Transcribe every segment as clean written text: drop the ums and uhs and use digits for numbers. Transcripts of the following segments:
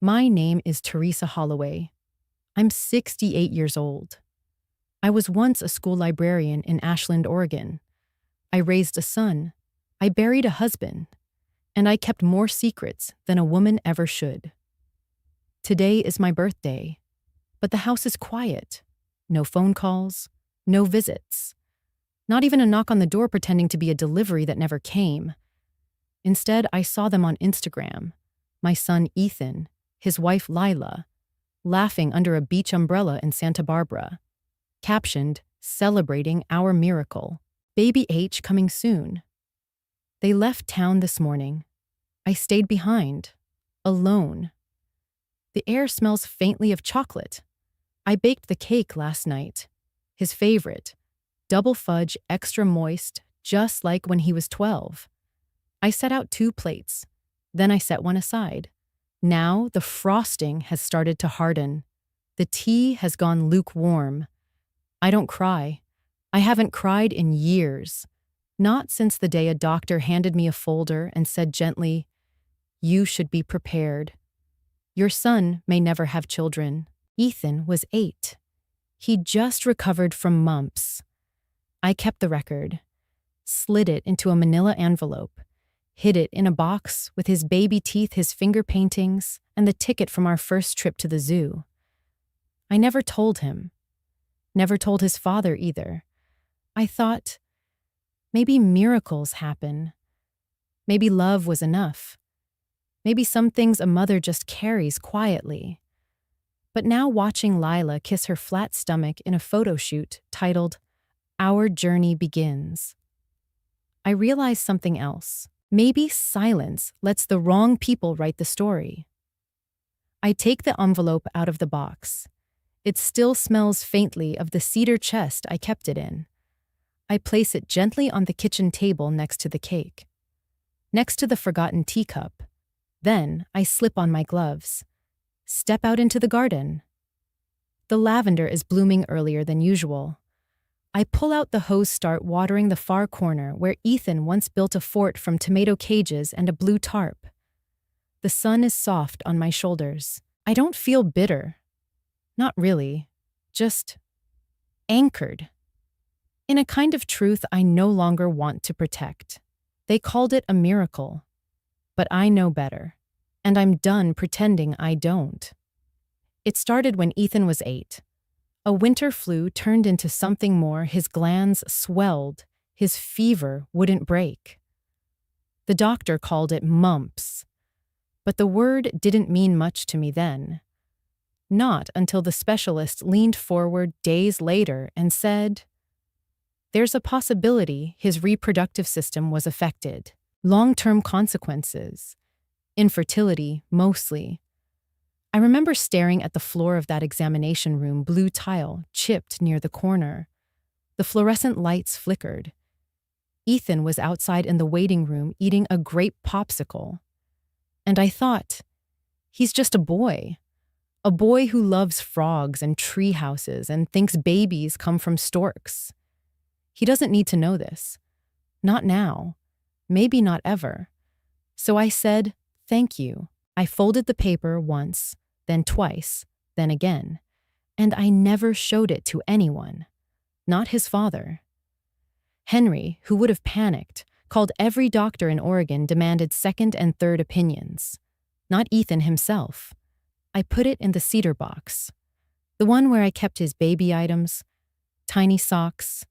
My name is Teresa Holloway. I'm 68 years old. I was once a school librarian in Ashland, Oregon. I raised a son. I buried a husband. And I kept more secrets than a woman ever should. Today is my birthday, but the house is quiet. No phone calls, no visits. Not even a knock on the door pretending to be a delivery that never came. Instead, I saw them on Instagram. My son Ethan, his wife Lila, laughing under a beach umbrella in Santa Barbara. Captioned, "Celebrating our miracle. Baby H coming soon." They left town this morning. I stayed behind, alone. The air smells faintly of chocolate. I baked the cake last night. His favorite, double fudge, extra moist, just like when he was 12. I set out 2 plates. Then I set one aside. Now the frosting has started to harden. The tea has gone lukewarm. I don't cry. I haven't cried in years. Not since the day a doctor handed me a folder and said gently, "You should be prepared. Your son may never have children." Ethan was 8. He just recovered from mumps. I kept the record, slid it into a manila envelope, hid it in a box with his baby teeth, his finger paintings, and the ticket from our first trip to the zoo. I never told him. Never told his father either. I thought, maybe miracles happen. Maybe love was enough. Maybe some things a mother just carries quietly. But now watching Lila kiss her flat stomach in a photo shoot titled, "Our Journey Begins," I realized something else. Maybe silence lets the wrong people write the story. I take the envelope out of the box. It still smells faintly of the cedar chest I kept it in. I place it gently on the kitchen table next to the cake, next to the forgotten teacup. Then I slip on my gloves, step out into the garden. The lavender is blooming earlier than usual. I pull out the hose, start watering the far corner where Ethan once built a fort from tomato cages and a blue tarp. The sun is soft on my shoulders. I don't feel bitter. Not really. Just anchored. In a kind of truth I no longer want to protect. They called it a miracle. But I know better. And I'm done pretending I don't. It started when Ethan was 8. A winter flu turned into something more. His glands swelled. His fever wouldn't break. The doctor called it mumps. But the word didn't mean much to me then. Not until the specialist leaned forward days later and said, "There's a possibility his reproductive system was affected. Long-term consequences. Infertility, mostly." I remember staring at the floor of that examination room, blue tile chipped near the corner. The fluorescent lights flickered. Ethan was outside in the waiting room eating a grape popsicle. And I thought, he's just a boy who loves frogs and tree houses and thinks babies come from storks. He doesn't need to know this. Not now. Maybe not ever. So I said, "Thank you." I folded the paper once, then twice, then again. And I never showed it to anyone. Not his father. Henry, who would have panicked, called every doctor in Oregon, demanded second and third opinions. Not Ethan himself. I put it in the cedar box. The one where I kept his baby items, tiny socks,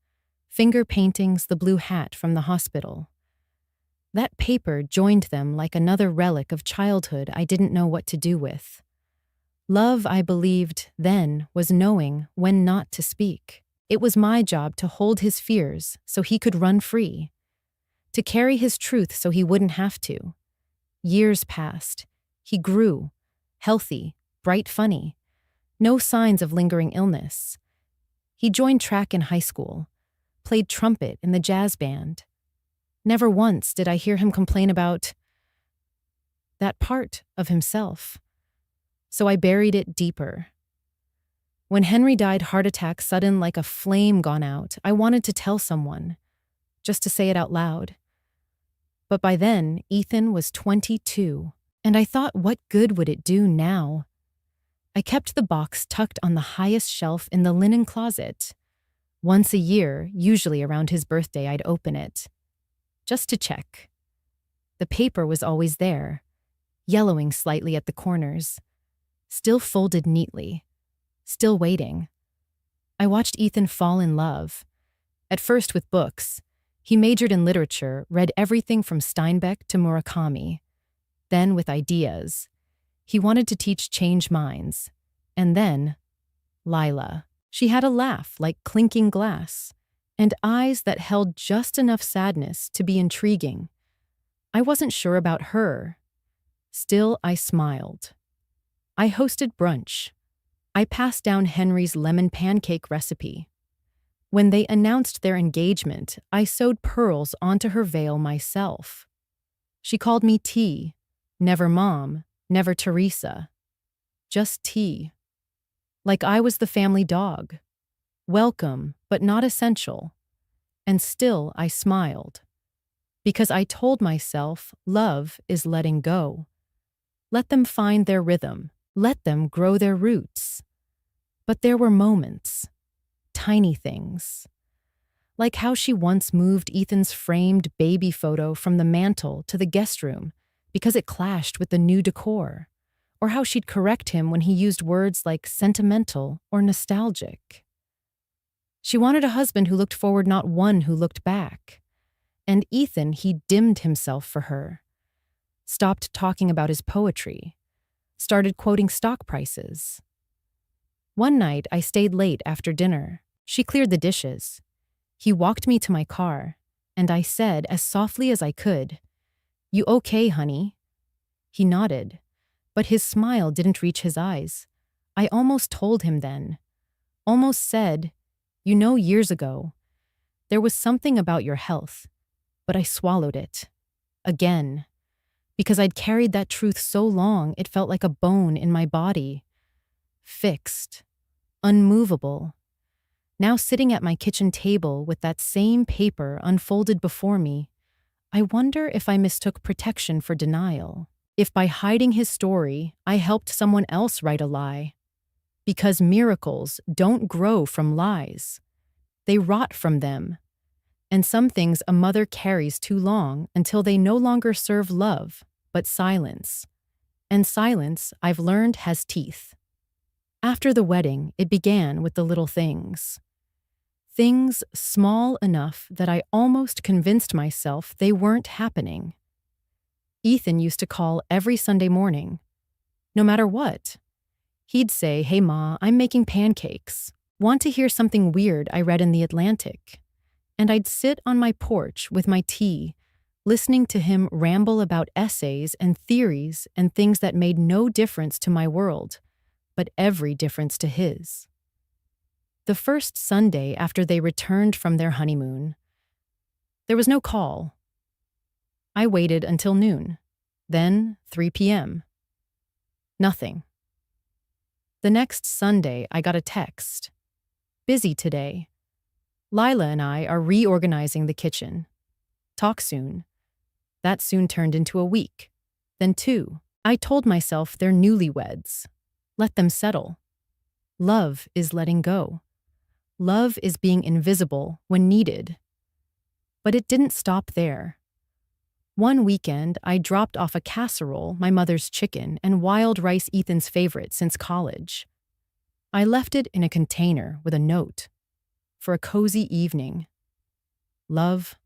finger paintings, the blue hat from the hospital. That paper joined them like another relic of childhood I didn't know what to do with. Love, I believed then, was knowing when not to speak. It was my job to hold his fears so he could run free, to carry his truth so he wouldn't have to. Years passed. He grew, healthy, bright, funny. No signs of lingering illness. He joined track in high school, played trumpet in the jazz band. Never once did I hear him complain about that part of himself. So I buried it deeper. When Henry died, heart attack sudden like a flame gone out, I wanted to tell someone, just to say it out loud. But by then, Ethan was 22. And I thought, what good would it do now? I kept the box tucked on the highest shelf in the linen closet. Once a year, usually around his birthday, I'd open it, just to check. The paper was always there, yellowing slightly at the corners, still folded neatly, still waiting. I watched Ethan fall in love. At first with books. He majored in literature, read everything from Steinbeck to Murakami. Then with ideas. He wanted to teach change minds. And then, Lila. She had a laugh like clinking glass, and eyes that held just enough sadness to be intriguing. I wasn't sure about her. Still, I smiled. I hosted brunch. I passed down Henry's lemon pancake recipe. When they announced their engagement, I sewed pearls onto her veil myself. She called me T, never Mom, never Teresa. Just T. Like I was the family dog. Welcome, but not essential. And still I smiled. Because I told myself love is letting go. Let them find their rhythm. Let them grow their roots. But there were moments. Tiny things. Like how she once moved Ethan's framed baby photo from the mantel to the guest room because it clashed with the new decor. Or how she'd correct him when he used words like sentimental or nostalgic. She wanted a husband who looked forward, not one who looked back. And Ethan, he dimmed himself for her. Stopped talking about his poetry. Started quoting stock prices. One night, I stayed late after dinner. She cleared the dishes. He walked me to my car, and I said, as softly as I could, "You okay, honey?" He nodded, but his smile didn't reach his eyes. I almost told him then. Almost said, "You know, years ago, there was something about your health," but I swallowed it. Again. Because I'd carried that truth so long, it felt like a bone in my body. Fixed. Unmovable. Now sitting at my kitchen table with that same paper unfolded before me, I wonder if I mistook protection for denial. If by hiding his story, I helped someone else write a lie. Because miracles don't grow from lies. They rot from them. And some things a mother carries too long until they no longer serve love, but silence. And silence, I've learned, has teeth. After the wedding, it began with the little things. Things small enough that I almost convinced myself they weren't happening. Ethan used to call every Sunday morning. No matter what. He'd say, "Hey Ma, I'm making pancakes. Want to hear something weird I read in the Atlantic?" And I'd sit on my porch with my tea, listening to him ramble about essays and theories and things that made no difference to my world, but every difference to his. The first Sunday after they returned from their honeymoon, there was no call. I waited until noon, then 3 p.m. Nothing. The next Sunday, I got a text. "Busy today. Lila and I are reorganizing the kitchen. Talk soon." That soon turned into a week, then 2. I told myself they're newlyweds. Let them settle. Love is letting go. Love is being invisible when needed. But it didn't stop there. One weekend, I dropped off a casserole, my mother's chicken, and wild rice, Ethan's favorite since college. I left it in a container with a note. For a cozy evening. Love,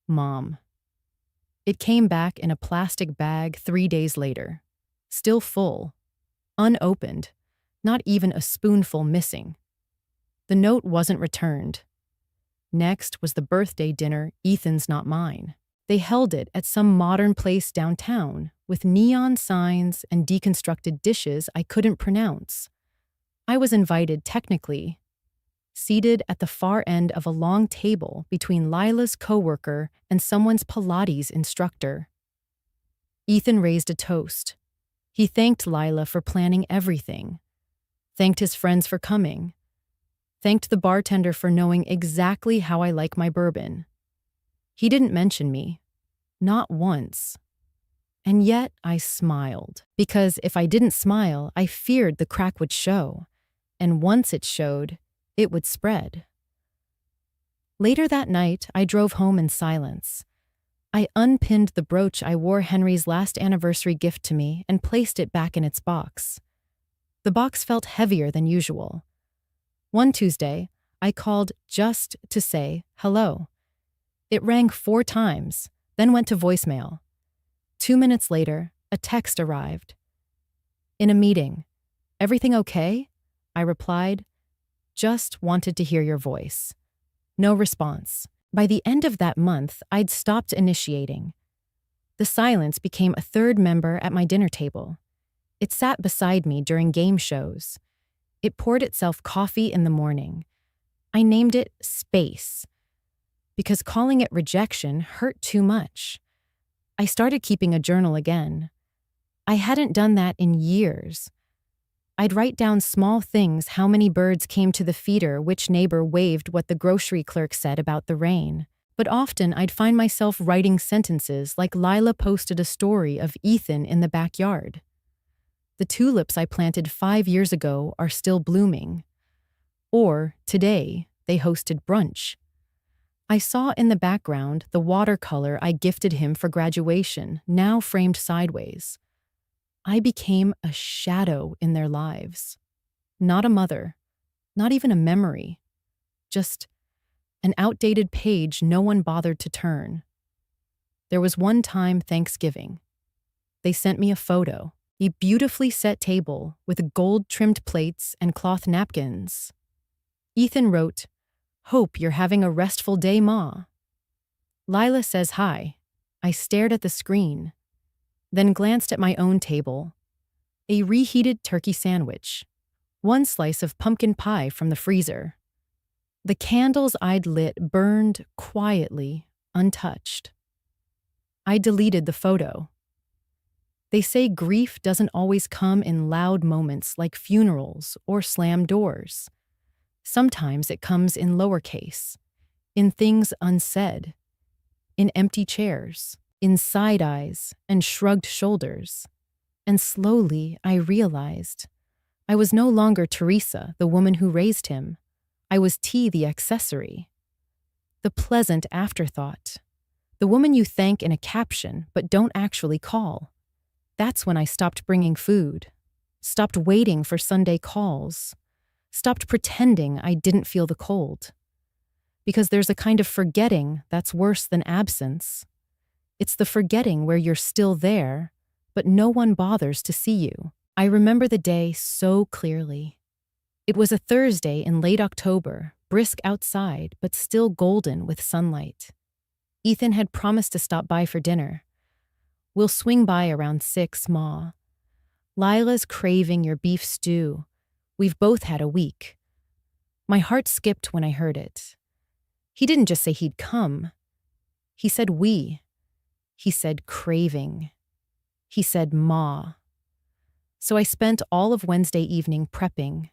Mom. It came back in a plastic bag 3 days later. Still full. Unopened. Not even a spoonful missing. The note wasn't returned. Next was the birthday dinner, Ethan's not mine. They held it at some modern place downtown with neon signs and deconstructed dishes I couldn't pronounce. I was invited technically, seated at the far end of a long table between Lila's coworker and someone's Pilates instructor. Ethan raised a toast. He thanked Lila for planning everything, thanked his friends for coming, thanked the bartender for knowing exactly how I like my bourbon. He didn't mention me. Not once. And yet I smiled, because if I didn't smile, I feared the crack would show. And once it showed, it would spread. Later that night, I drove home in silence. I unpinned the brooch I wore Henry's last anniversary gift to me and placed it back in its box. The box felt heavier than usual. One Tuesday, I called just to say hello. It rang 4 times, then went to voicemail. 2 minutes later, a text arrived. In a meeting. Everything okay? I replied. Just wanted to hear your voice. No response. By the end of that month, I'd stopped initiating. The silence became a third member at my dinner table. It sat beside me during game shows. It poured itself coffee in the morning. I named it Space, because calling it rejection hurt too much. I started keeping a journal again. I hadn't done that in years. I'd write down small things: how many birds came to the feeder, which neighbor waved, what the grocery clerk said about the rain. But often I'd find myself writing sentences like Lila posted a story of Ethan in the backyard. The tulips I planted 5 years ago are still blooming. Or, today, they hosted brunch. I saw in the background the watercolor I gifted him for graduation, now framed sideways. I became a shadow in their lives. Not a mother, not even a memory, just an outdated page no one bothered to turn. There was one time Thanksgiving. They sent me a photo, a beautifully set table with gold-trimmed plates and cloth napkins. Ethan wrote, "Hope you're having a restful day, Ma." Lila says hi. I stared at the screen, then glanced at my own table. A reheated turkey sandwich, 1 slice of pumpkin pie from the freezer. The candles I'd lit burned quietly, untouched. I deleted the photo. They say grief doesn't always come in loud moments like funerals or slammed doors. Sometimes it comes in lowercase, in things unsaid, in empty chairs, in side eyes and shrugged shoulders. And slowly I realized I was no longer Teresa, the woman who raised him. I was T, the accessory, the pleasant afterthought, the woman you thank in a caption but don't actually call. That's when I stopped bringing food, stopped waiting for Sunday calls, stopped pretending I didn't feel the cold. Because there's a kind of forgetting that's worse than absence. It's the forgetting where you're still there, but no one bothers to see you. I remember the day so clearly. It was a Thursday in late October, brisk outside, but still golden with sunlight. Ethan had promised to stop by for dinner. "We'll swing by around 6, Ma. Lila's craving your beef stew. We've both had a week." My heart skipped when I heard it. He didn't just say he'd come. He said we. He said craving. He said Ma. So I spent all of Wednesday evening prepping.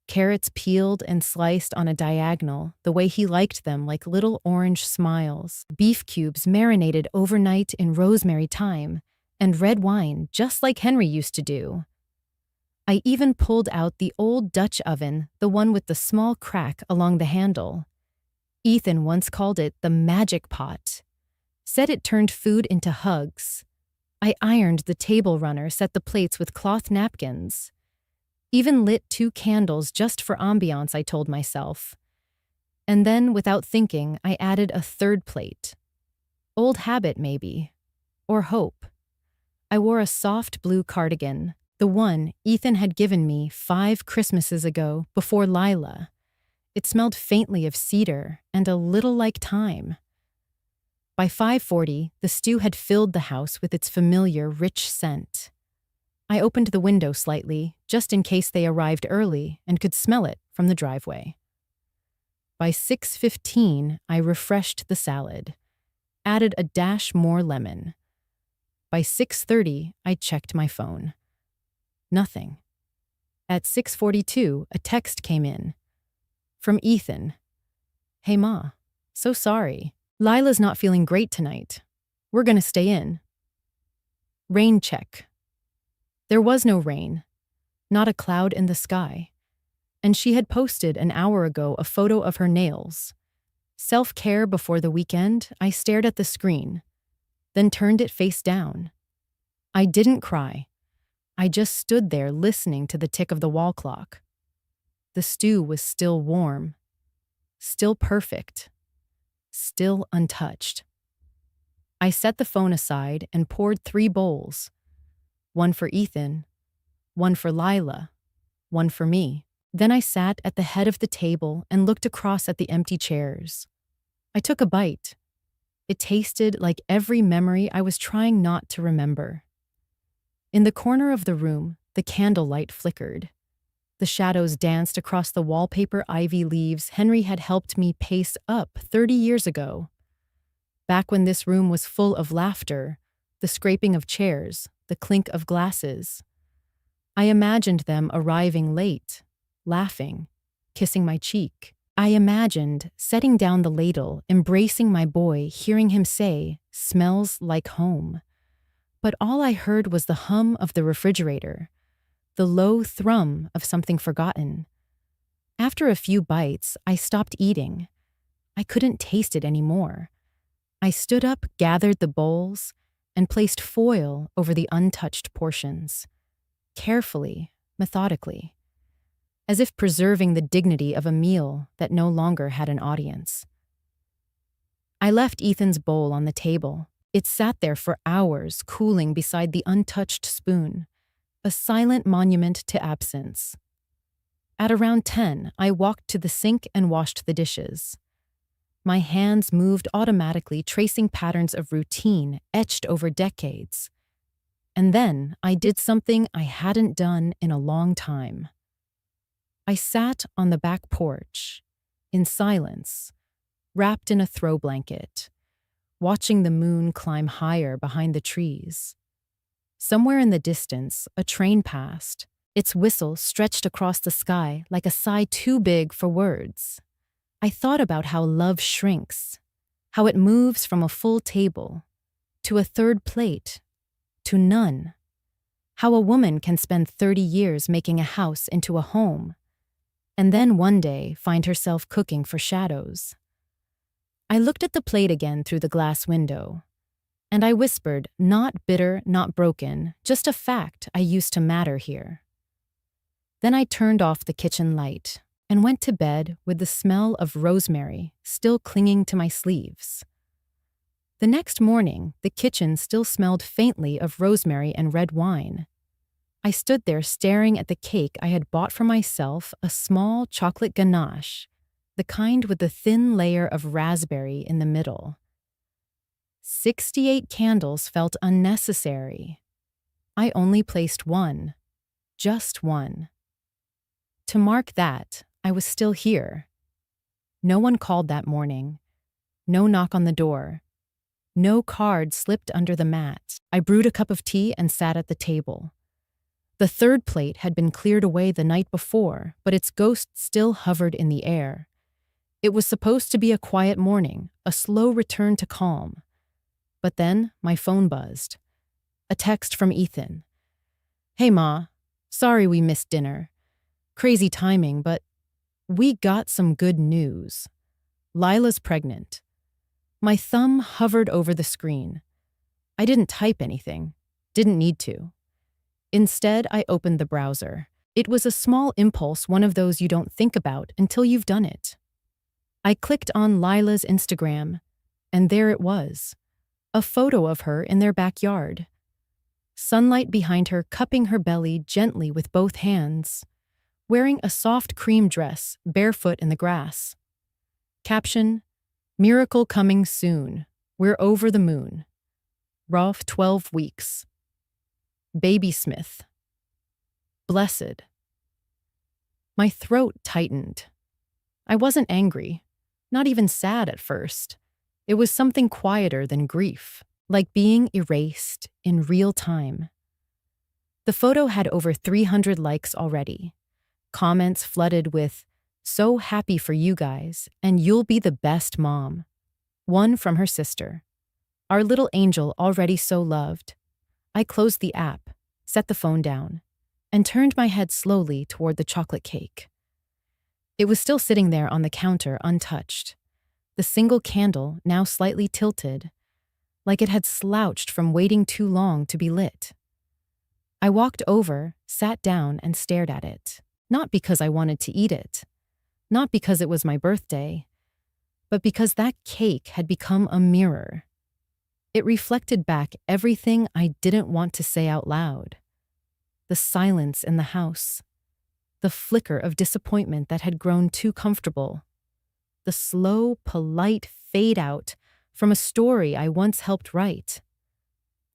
Carrots peeled and sliced on a diagonal, the way he liked them, like little orange smiles. Beef cubes marinated overnight in rosemary thyme, and red wine, just like Henry used to do. I even pulled out the old Dutch oven, the one with the small crack along the handle. Ethan once called it the magic pot. Said it turned food into hugs. I ironed the table runner, set the plates with cloth napkins. Even lit 2 candles just for ambiance, I told myself. And then, without thinking, I added a 3rd plate. Old habit, maybe. Or hope. I wore a soft blue cardigan, the one Ethan had given me 5 Christmases ago, before Lila. It smelled faintly of cedar and a little like thyme. By 5:40, the stew had filled the house with its familiar, rich scent. I opened the window slightly, just in case they arrived early and could smell it from the driveway. By 6:15, I refreshed the salad, added a dash more lemon. By 6:30, I checked my phone. Nothing. At 6:42, a text came in. From Ethan. "Hey Ma, so sorry. Lila's not feeling great tonight. We're gonna stay in." Rain check. There was no rain, not a cloud in the sky. And she had posted an hour ago a photo of her nails. Self-care before the weekend, I stared at the screen, then turned it face down. I didn't cry. I just stood there listening to the tick of the wall clock. The stew was still warm, still perfect, still untouched. I set the phone aside and poured 3 bowls. One for Ethan, one for Lila, one for me. Then I sat at the head of the table and looked across at the empty chairs. I took a bite. It tasted like every memory I was trying not to remember. In the corner of the room, the candlelight flickered. The shadows danced across the wallpaper ivy leaves Henry had helped me paste up 30 years ago. Back when this room was full of laughter, the scraping of chairs, the clink of glasses. I imagined them arriving late, laughing, kissing my cheek. I imagined setting down the ladle, embracing my boy, hearing him say, "Smells like home." But all I heard was the hum of the refrigerator, the low thrum of something forgotten. After a few bites, I stopped eating. I couldn't taste it anymore. I stood up, gathered the bowls, and placed foil over the untouched portions. Carefully, methodically, as if preserving the dignity of a meal that no longer had an audience. I left Ethan's bowl on the table. It sat there for hours, cooling beside the untouched spoon, a silent monument to absence. At around 10, I walked to the sink and washed the dishes. My hands moved automatically, tracing patterns of routine etched over decades. And then I did something I hadn't done in a long time. I sat on the back porch, in silence, wrapped in a throw blanket, watching the moon climb higher behind the trees. Somewhere in the distance, a train passed. Its whistle stretched across the sky like a sigh too big for words. I thought about how love shrinks, how it moves from a full table to a third plate, to none. How a woman can spend 30 years making a house into a home, and then one day find herself cooking for shadows. I looked at the plate again through the glass window, and I whispered, not bitter, not broken, just a fact I used to matter here. Then I turned off the kitchen light and went to bed with the smell of rosemary still clinging to my sleeves. The next morning, the kitchen still smelled faintly of rosemary and red wine. I stood there staring at the cake I had bought for myself, a small chocolate ganache, the kind with the thin layer of raspberry in the middle. 68 candles felt unnecessary. I only placed one, just one. To mark that, I was still here. No one called that morning. No knock on the door. No card slipped under the mat. I brewed a cup of tea and sat at the table. The third plate had been cleared away the night before, but its ghost still hovered in the air. It was supposed to be a quiet morning, a slow return to calm. But then my phone buzzed. A text from Ethan. "Hey, Ma. Sorry we missed dinner. Crazy timing, but we got some good news. Lila's pregnant." My thumb hovered over the screen. I didn't type anything. Didn't need to. Instead, I opened the browser. It was a small impulse, one of those you don't think about until you've done it. I clicked on Lila's Instagram, and there it was. A photo of her in their backyard. Sunlight behind her, cupping her belly gently with both hands. Wearing a soft cream dress, barefoot in the grass. Caption, "Miracle coming soon. We're over the moon. Rough 12 weeks. Baby Smith. Blessed." My throat tightened. I wasn't angry, not even sad at first. It was something quieter than grief, like being erased in real time. The photo had over 300 likes already. Comments flooded with, "So happy for you guys, and you'll be the best mom." One from her sister. "Our little angel already so loved." I closed the app, set the phone down, and turned my head slowly toward the chocolate cake. It was still sitting there on the counter untouched, the single candle now slightly tilted, like it had slouched from waiting too long to be lit. I walked over, sat down, and stared at it, not because I wanted to eat it, not because it was my birthday, but because that cake had become a mirror. It reflected back everything I didn't want to say out loud. The silence in the house, the flicker of disappointment that had grown too comfortable, the slow, polite fade out from a story I once helped write.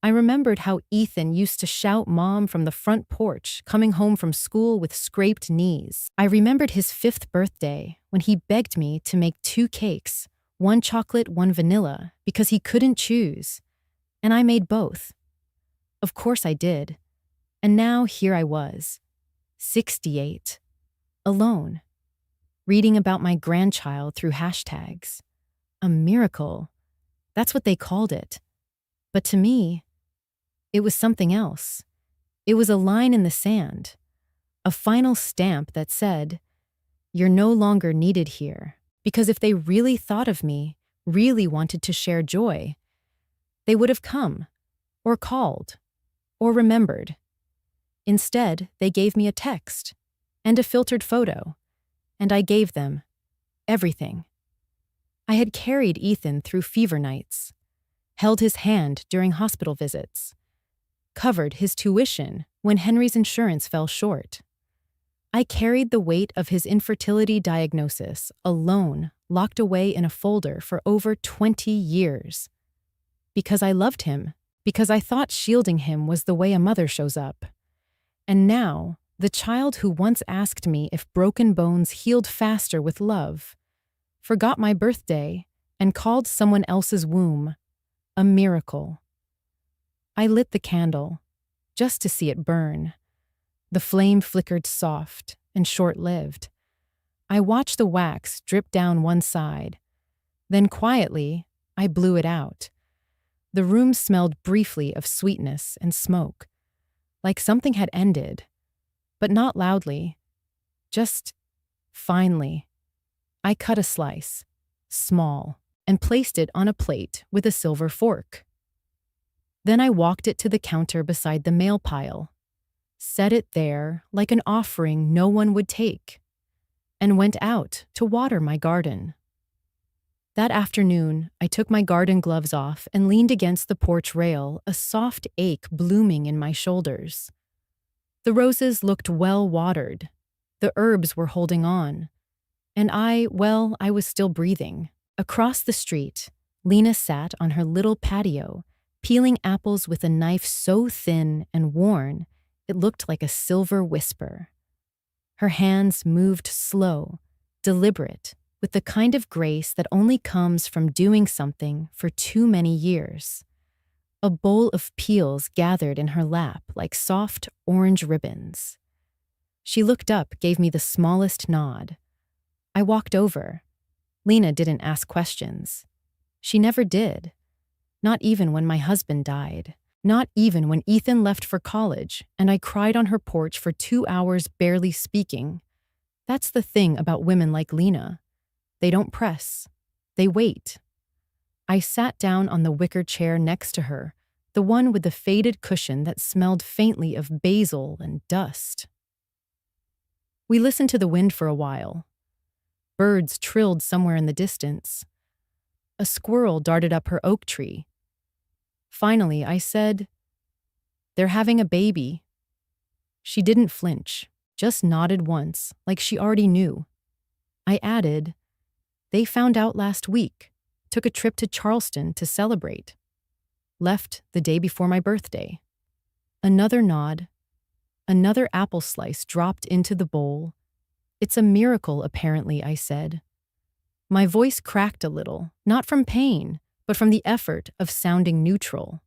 I remembered how Ethan used to shout Mom from the front porch, coming home from school with scraped knees. I remembered his 5th birthday when he begged me to make 2 cakes, one chocolate, one vanilla, because he couldn't choose. And I made both. Of course I did. And now here I was, 68, alone, reading about my grandchild through hashtags. A miracle. That's what they called it. But to me, it was something else. It was a line in the sand, a final stamp that said, "You're no longer needed here." Because if they really thought of me, really wanted to share joy, they would have come, or called, or remembered. Instead, they gave me a text and a filtered photo, and I gave them everything. I had carried Ethan through fever nights, held his hand during hospital visits, covered his tuition when Henry's insurance fell short. I carried the weight of his infertility diagnosis alone, locked away in a folder for over 20 years. Because I loved him, because I thought shielding him was the way a mother shows up. And now, the child who once asked me if broken bones healed faster with love, forgot my birthday and called someone else's womb a miracle. I lit the candle, just to see it burn. The flame flickered soft and short-lived. I watched the wax drip down one side. Then quietly, I blew it out. The room smelled briefly of sweetness and smoke, like something had ended, but not loudly, just finely. I cut a slice, small, and placed it on a plate with a silver fork. Then I walked it to the counter beside the mail pile, set it there like an offering no one would take, and went out to water my garden. That afternoon, I took my garden gloves off and leaned against the porch rail, a soft ache blooming in my shoulders. The roses looked well watered. The herbs were holding on. And I was still breathing. Across the street, Lena sat on her little patio, peeling apples with a knife so thin and worn it looked like a silver whisper. Her hands moved slow, deliberate, with the kind of grace that only comes from doing something for too many years. A bowl of peels gathered in her lap like soft orange ribbons. She looked up, gave me the smallest nod. I walked over. Lena didn't ask questions. She never did. Not even when my husband died. Not even when Ethan left for college and I cried on her porch for 2 hours barely speaking. That's the thing about women like Lena. They don't press. They wait. I sat down on the wicker chair next to her, the one with the faded cushion that smelled faintly of basil and dust. We listened to the wind for a while. Birds trilled somewhere in the distance. A squirrel darted up her oak tree. Finally, I said, "They're having a baby." She didn't flinch, just nodded once, like she already knew. I added, "They found out last week, took a trip to Charleston to celebrate. Left the day before my birthday." Another nod. Another apple slice dropped into the bowl. "It's a miracle, apparently," I said. My voice cracked a little, not from pain, but from the effort of sounding neutral.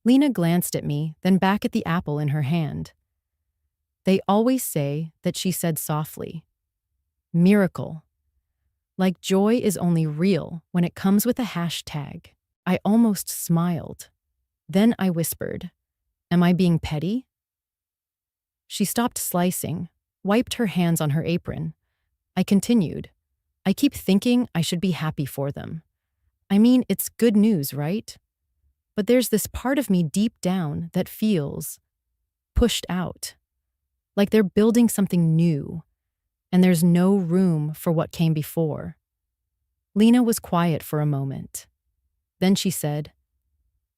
Lena glanced at me, then back at the apple in her hand. "They always say," that she said softly, "miracle. Like joy is only real when it comes with a hashtag." I almost smiled. Then I whispered, "Am I being petty?" She stopped slicing, wiped her hands on her apron. I continued, "I keep thinking I should be happy for them. I mean, it's good news, right? But there's this part of me deep down that feels pushed out, like they're building something new, and there's no room for what came before." Lena was quiet for a moment. Then she said,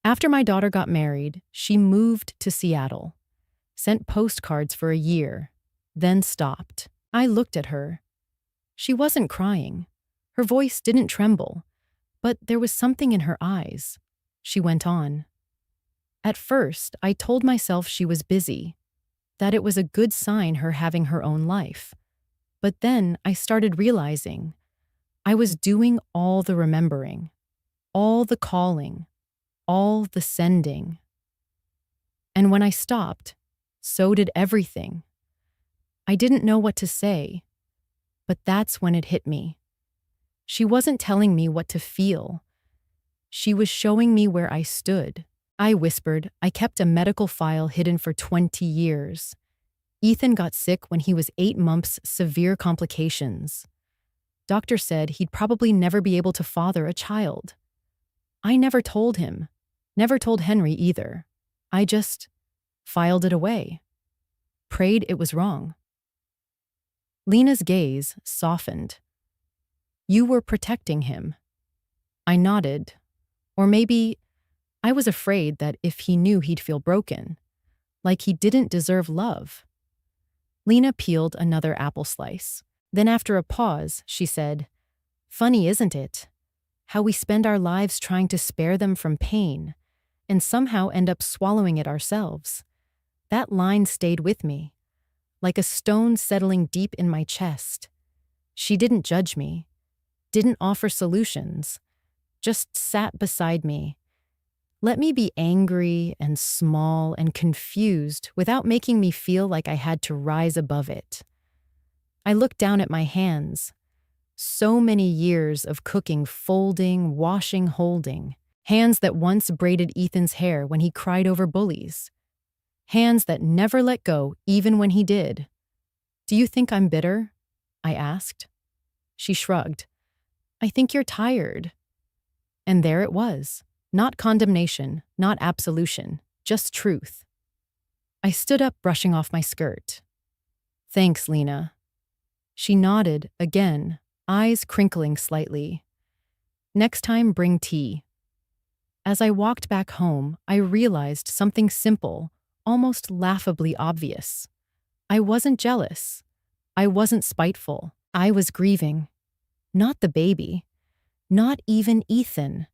"After my daughter got married, she moved to Seattle, sent postcards for a year, then stopped." I looked at her. She wasn't crying. Her voice didn't tremble, but there was something in her eyes. She went on. "At first, I told myself she was busy, that it was a good sign her having her own life. But then I started realizing I was doing all the remembering, all the calling, all the sending. And when I stopped, so did everything. I didn't know what to say, but that's when it hit me. She wasn't telling me what to feel. She was showing me where I stood." I whispered, "I kept a medical file hidden for 20 years. Ethan got sick when he was 8 months, severe complications. Doctor said he'd probably never be able to father a child. I never told him, never told Henry either. I just filed it away. Prayed it was wrong." Lena's gaze softened. "You were protecting him." I nodded. Or maybe I was afraid that if he knew he'd feel broken, like he didn't deserve love. Lena peeled another apple slice. Then after a pause, she said, "Funny, isn't it? How we spend our lives trying to spare them from pain, and somehow end up swallowing it ourselves." That line stayed with me, like a stone settling deep in my chest. She didn't judge me, didn't offer solutions, just sat beside me. Let me be angry and small and confused without making me feel like I had to rise above it. I looked down at my hands. So many years of cooking, folding, washing, holding. Hands that once braided Ethan's hair when he cried over bullies. Hands that never let go even when he did. "Do you think I'm bitter?" I asked. She shrugged. "I think you're tired." And there it was. Not condemnation, not absolution, just truth. I stood up, brushing off my skirt. "Thanks, Lena." She nodded again, eyes crinkling slightly. "Next time, bring tea." As I walked back home, I realized something simple, almost laughably obvious. I wasn't jealous. I wasn't spiteful. I was grieving. Not the baby. Not even Ethan.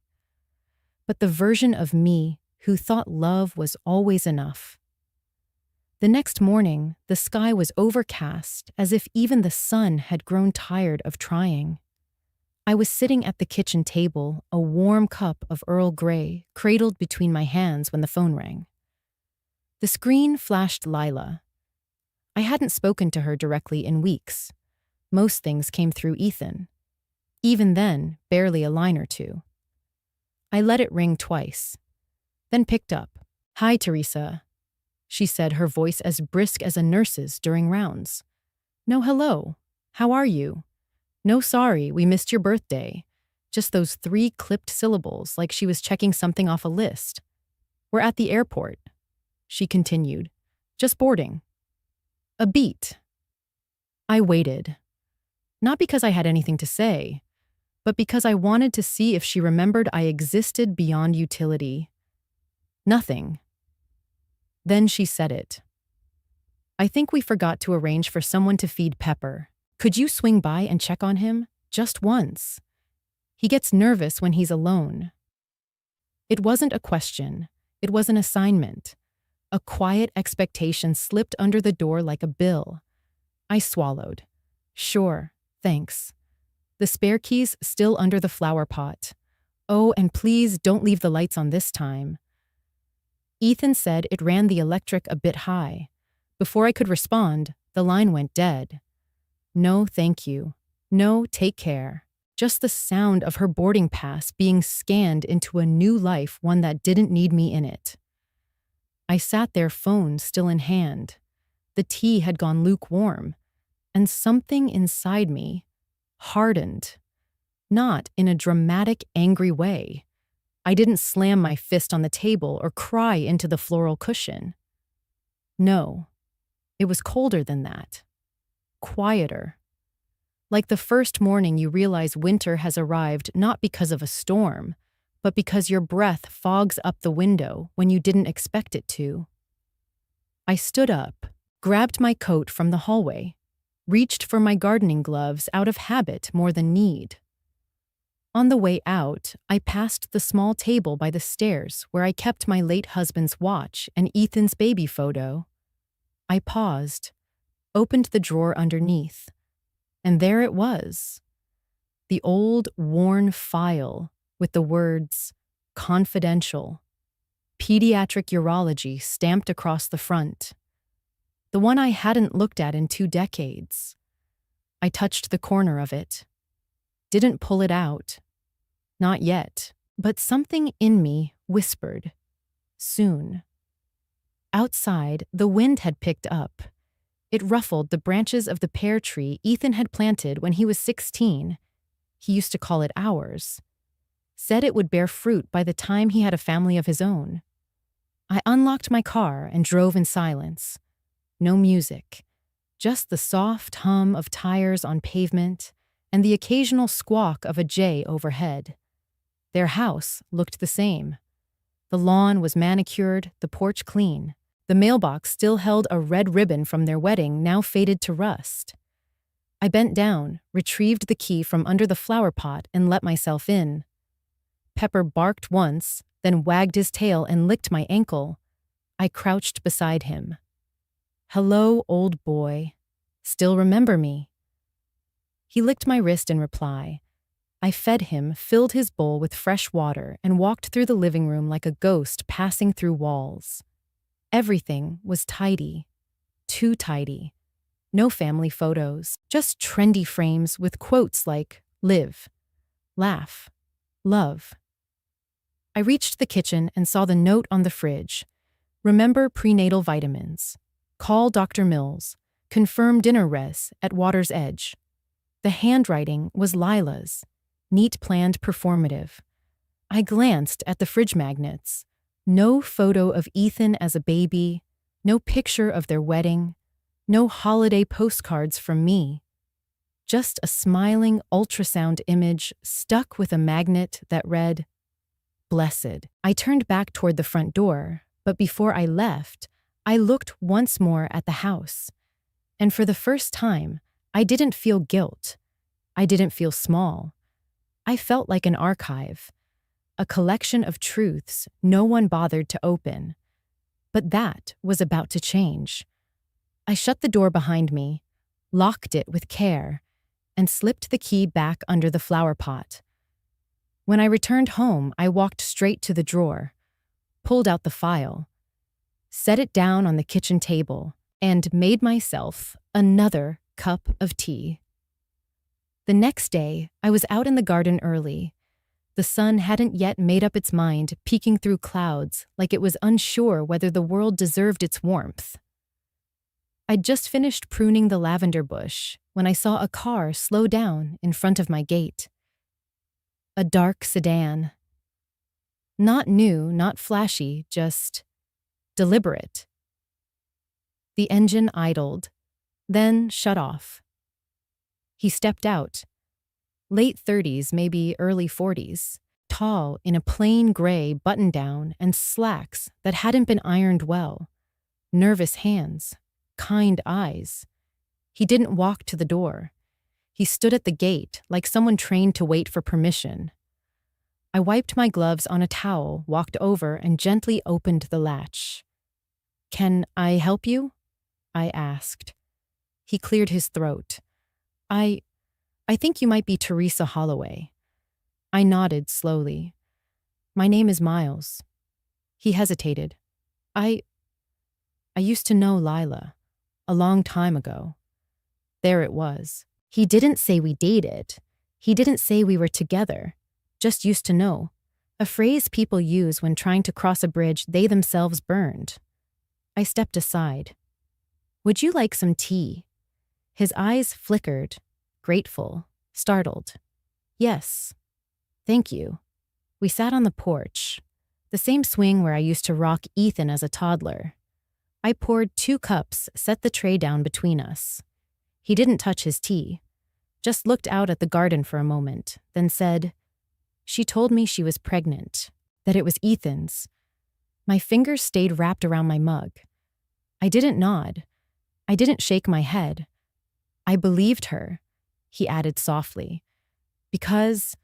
But the version of me who thought love was always enough. The next morning, the sky was overcast, as if even the sun had grown tired of trying. I was sitting at the kitchen table, a warm cup of Earl Grey cradled between my hands when the phone rang. The screen flashed Lila. I hadn't spoken to her directly in weeks. Most things came through Ethan. Even then, barely a line or two. I let it ring twice, then picked up. "Hi, Teresa," she said, her voice as brisk as a nurse's during rounds. "No hello. How are you? No sorry, we missed your birthday." Just those 3 clipped syllables, like she was checking something off a list. "We're at the airport," she continued. "Just boarding." A beat. I waited. Not because I had anything to say, but because I wanted to see if she remembered I existed beyond utility. Nothing. Then she said it. "I think we forgot to arrange for someone to feed Pepper. Could you swing by and check on him? Just once. He gets nervous when he's alone." It wasn't a question. It was an assignment. A quiet expectation slipped under the door like a bill. I swallowed. "Sure, thanks." The spare keys still under the flower pot. "Oh, and please don't leave the lights on this time." Ethan said it ran the electric a bit high. Before I could respond, the line went dead. "No, thank you. No, take care." Just the sound of her boarding pass being scanned into a new life, one that didn't need me in it. I sat there, phone still in hand. The tea had gone lukewarm, and something inside me hardened, not in a dramatic, angry way. I didn't slam my fist on the table or cry into the floral cushion. No, it was colder than that. Quieter. Like the first morning you realize winter has arrived not because of a storm, but because your breath fogs up the window when you didn't expect it to. I stood up, grabbed my coat from the hallway, reached for my gardening gloves out of habit more than need. On the way out, I passed the small table by the stairs where I kept my late husband's watch and Ethan's baby photo. I paused, opened the drawer underneath, and there it was. The old, worn file with the words, confidential, pediatric urology stamped across the front. The one I hadn't looked at in 2 decades. I touched the corner of it. Didn't pull it out. Not yet, but something in me whispered, soon. Outside, the wind had picked up. It ruffled the branches of the pear tree Ethan had planted when he was 16. He used to call it ours. Said it would bear fruit by the time he had a family of his own. I unlocked my car and drove in silence. No music, just the soft hum of tires on pavement and the occasional squawk of a jay overhead. Their house looked the same. The lawn was manicured, the porch clean. The mailbox still held a red ribbon from their wedding, now faded to rust. I bent down, retrieved the key from under the flower pot, and let myself in. Pepper barked once, then wagged his tail and licked my ankle. I crouched beside him. Hello, old boy. Still remember me? He licked my wrist in reply. I fed him, filled his bowl with fresh water, and walked through the living room like a ghost passing through walls. Everything was tidy. Too tidy. No family photos, just trendy frames with quotes like, live, laugh, love. I reached the kitchen and saw the note on the fridge. Remember prenatal vitamins. Call Dr. Mills. Confirm dinner res at Water's Edge. The handwriting was Lila's. Neat, planned, performative. I glanced at the fridge magnets. No photo of Ethan as a baby, no picture of their wedding, no holiday postcards from me. Just a smiling ultrasound image stuck with a magnet that read, Blessed. I turned back toward the front door, but before I left, I looked once more at the house. And for the first time, I didn't feel guilt. I didn't feel small. I felt like an archive. A collection of truths no one bothered to open. But that was about to change. I shut the door behind me, locked it with care, and slipped the key back under the flower pot. When I returned home, I walked straight to the drawer, pulled out the file, set it down on the kitchen table, and made myself another cup of tea. The next day, I was out in the garden early. The sun hadn't yet made up its mind, peeking through clouds like it was unsure whether the world deserved its warmth. I'd just finished pruning the lavender bush when I saw a car slow down in front of my gate. A dark sedan. Not new, not flashy, just deliberate. The engine idled, then shut off. He stepped out. Late 30s, maybe early 40s, tall in a plain gray button-down and slacks that hadn't been ironed well, nervous hands, kind eyes. He didn't walk to the door. He stood at the gate like someone trained to wait for permission. I wiped my gloves on a towel, walked over, and gently opened the latch. "Can I help you?" I asked. He cleared his throat. I think you might be Teresa Holloway." I nodded slowly. "My name is Miles." He hesitated. I used to know Lila. A long time ago." There it was. He didn't say we dated. He didn't say we were together, just used to know, a phrase people use when trying to cross a bridge they themselves burned. I stepped aside. Would you like some tea? His eyes flickered, grateful, startled. Yes. Thank you. We sat on the porch, the same swing where I used to rock Ethan as a toddler. I poured 2 cups, set the tray down between us. He didn't touch his tea, just looked out at the garden for a moment, then said, "She told me she was pregnant, that it was Ethan's." My fingers stayed wrapped around my mug. I didn't nod. I didn't shake my head. I believed her, he added softly, because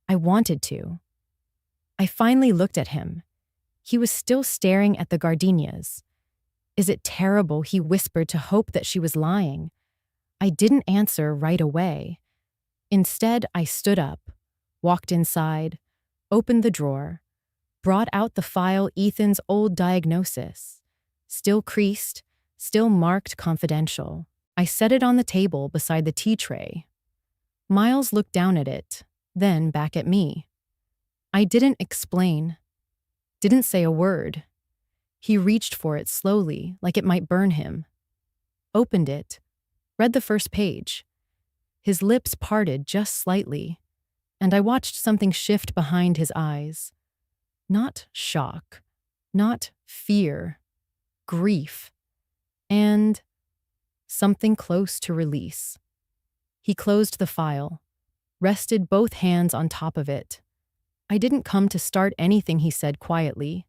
I wanted to. I finally looked at him. He was still staring at the gardenias. Is it terrible, he whispered to hope that she was lying. I didn't answer right away. Instead, I stood up, walked inside, opened the drawer, brought out the file, Ethan's old diagnosis. Still creased, still marked confidential. I set it on the table beside the tea tray. Miles looked down at it, then back at me. I didn't explain, didn't say a word. He reached for it slowly, like it might burn him. Opened it, read the first page. His lips parted just slightly, and I watched something shift behind his eyes. Not shock, not fear, grief, and something close to release. He closed the file, rested both hands on top of it. I didn't come to start anything, he said quietly.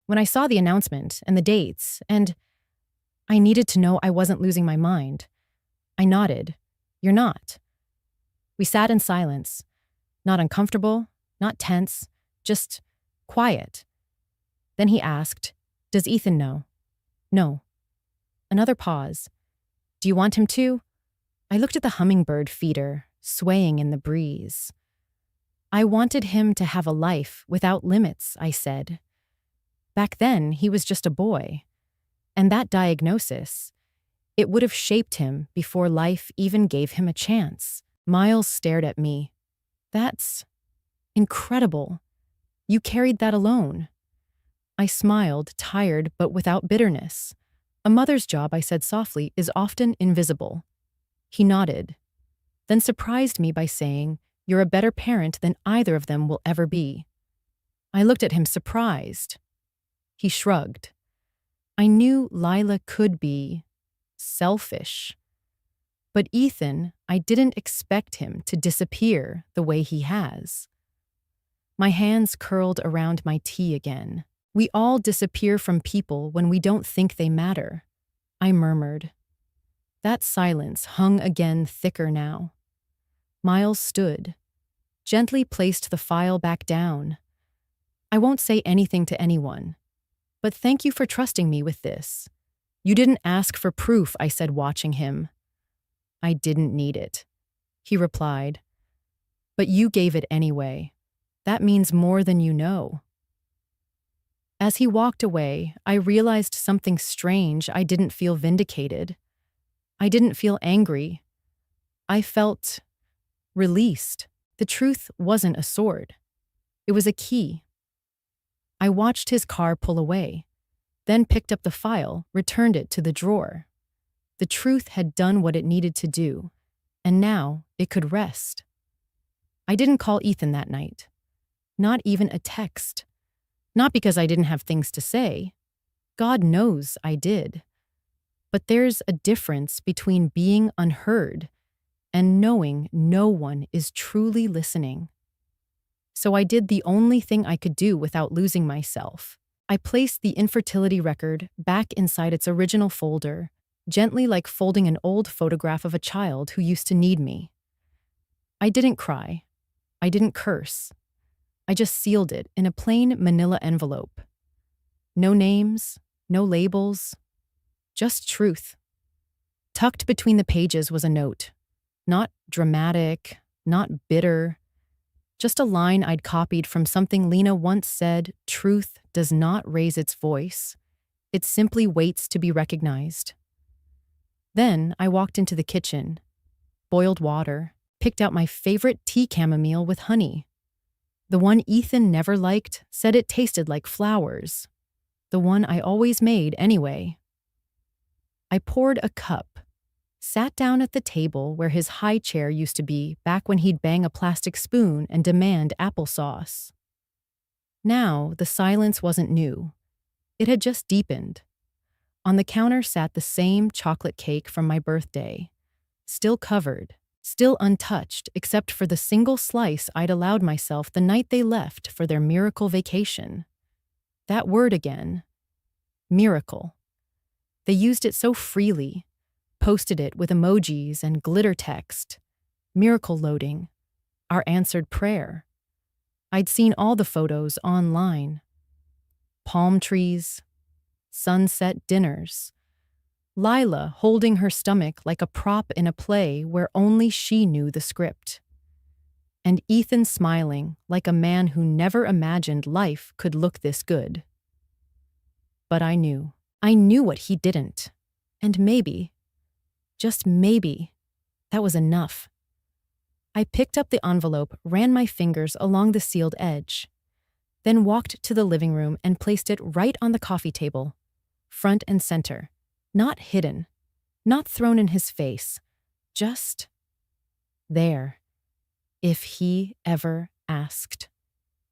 When I saw the announcement and the dates, and I needed to know I wasn't losing my mind. I nodded. You're not. We sat in silence, not uncomfortable, not tense, just quiet. Then he asked, "Does Ethan know?" "No." Another pause. "Do you want him to?" I looked at the hummingbird feeder, swaying in the breeze. "I wanted him to have a life without limits," I said. Back then, he was just a boy. And that diagnosis, it would have shaped him before life even gave him a chance. Miles stared at me. "That's incredible. You carried that alone." I smiled, tired but without bitterness. "A mother's job," I said softly, "is often invisible." He nodded, then surprised me by saying, "You're a better parent than either of them will ever be." I looked at him surprised. He shrugged. I knew Lila could be selfish. But Ethan, I didn't expect him to disappear the way he has. My hands curled around my tea again. "We all disappear from people when we don't think they matter," I murmured. That silence hung again, thicker now. Miles stood, gently placed the file back down. "I won't say anything to anyone, but thank you for trusting me with this." "You didn't ask for proof," I said, watching him. "I didn't need it," he replied. "But you gave it anyway. That means more than you know." As he walked away, I realized something strange. I didn't feel vindicated. I didn't feel angry. I felt released. The truth wasn't a sword. It was a key. I watched his car pull away, then picked up the file, returned it to the drawer. The truth had done what it needed to do, and now it could rest. I didn't call Ethan that night. Not even a text. Not because I didn't have things to say. God knows I did. But there's a difference between being unheard and knowing no one is truly listening. So I did the only thing I could do without losing myself. I placed the infertility record back inside its original folder, gently like folding an old photograph of a child who used to need me. I didn't cry. I didn't curse. I just sealed it in a plain manila envelope. No names, no labels, just truth. Tucked between the pages was a note. Not dramatic, not bitter, just a line I'd copied from something Lena once said: "Truth does not raise its voice. It simply waits to be recognized." Then I walked into the kitchen, boiled water, picked out my favorite tea chamomile with honey. The one Ethan never liked said it tasted like flowers. The one I always made anyway. I poured a cup, sat down at the table where his high chair used to be back when he'd bang a plastic spoon and demand applesauce. Now, the silence wasn't new. It had just deepened. On the counter sat the same chocolate cake from my birthday, still covered, still untouched except for the single slice I'd allowed myself the night they left for their miracle vacation. That word again. Miracle. They used it so freely, posted it with emojis and glitter text. Miracle loading. Our answered prayer. I'd seen all the photos online. Palm trees, sunset dinners, Lila holding her stomach like a prop in a play where only she knew the script, and Ethan smiling like a man who never imagined life could look this good. But I knew what he didn't, and maybe, just maybe, that was enough. I picked up the envelope, ran my fingers along the sealed edge, then walked to the living room and placed it right on the coffee table, front and center, not hidden, not thrown in his face, just there. If he ever asked.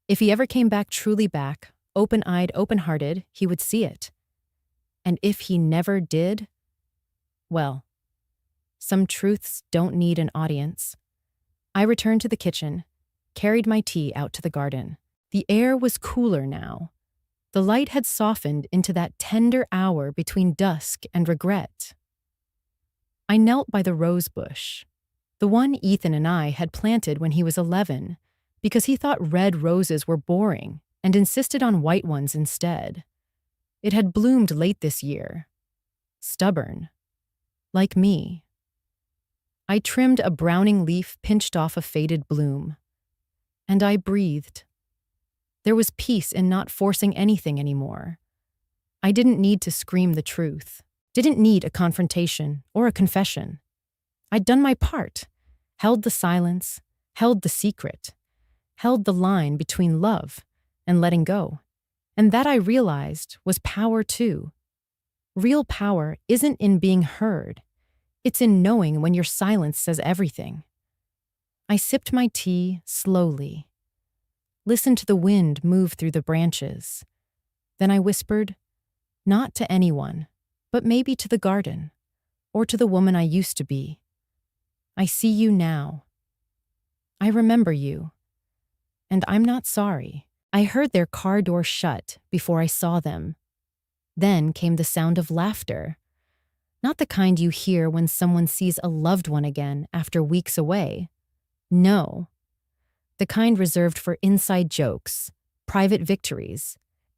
If he ever came back truly back, open-eyed, open-hearted, he would see it. And if he never did, well, some truths don't need an audience. I returned to the kitchen, carried my tea out to the garden. The air was cooler now. The light had softened into that tender hour between dusk and regret. I knelt by the rose bush, the one Ethan and I had planted when he was 11, because he thought red roses were boring and insisted on white ones instead. It had bloomed late this year. Stubborn. Like me. I trimmed a browning leaf pinched off a faded bloom. And I breathed. There was peace in not forcing anything anymore. I didn't need to scream the truth. Didn't need a confrontation or a confession. I'd done my part. Held the silence. Held the secret. Held the line between love and letting go. And that I realized was power too. Real power isn't in being heard. It's in knowing when your silence says everything. I sipped my tea slowly. Listened to the wind move through the branches. Then I whispered, not to anyone, but maybe to the garden, or to the woman I used to be. I see you now. I remember you. And I'm not sorry. I heard their car door shut before I saw them. Then came the sound of laughter. Not the kind you hear when someone sees a loved one again after weeks away. No. The kind reserved for inside jokes, private victories,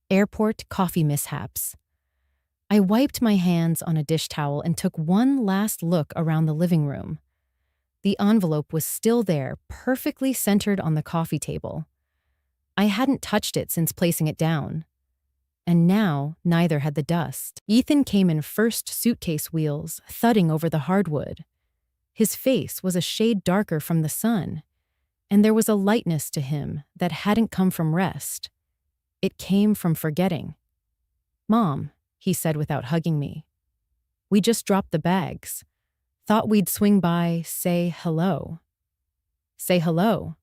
airport coffee mishaps. I wiped my hands on a dish towel and took one last look around the living room. The envelope was still there, perfectly centered on the coffee table. I hadn't touched it since placing it down. And now, neither had the dust. Ethan came in first suitcase wheels, thudding over the hardwood. His face was a shade darker from the sun, and there was a lightness to him that hadn't come from rest. It came from forgetting. "Mom," he said without hugging me. "We just dropped the bags. Thought we'd swing by, say hello." Say hello.